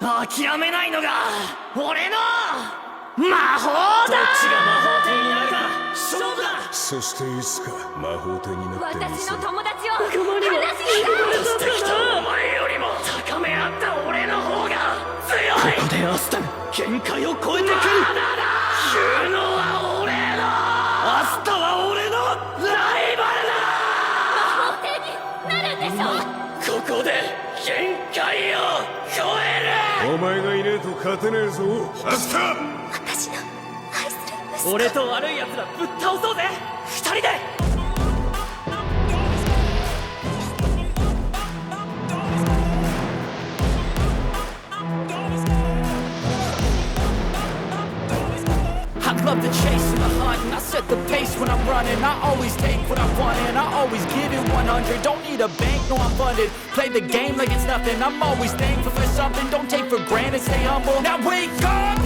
諦めないのが俺の魔法だ。どっちが魔法帝になるか勝負だ。そしていつか魔法帝になってみせる。私の友達を話し落としてきたお前よりも高め合った俺の方が強い。ここでアスタム限界を超えてくる。言うのは俺のアスタは俺のライバルだ。魔法帝になるんでしょ。ここで限界を超える。お前がいねえと勝てねえぞアスタ。私の愛する息子。俺と悪い奴らぶっ倒そうぜ二人で。I love the chase and the hunt, and I set the pace when I'm running. I always take what I want and I always give it 100. Don't need a bank, no I'm funded. Play the game like it's nothing. I'm always thankful for something. Don't take for granted, stay humble. Now wake up!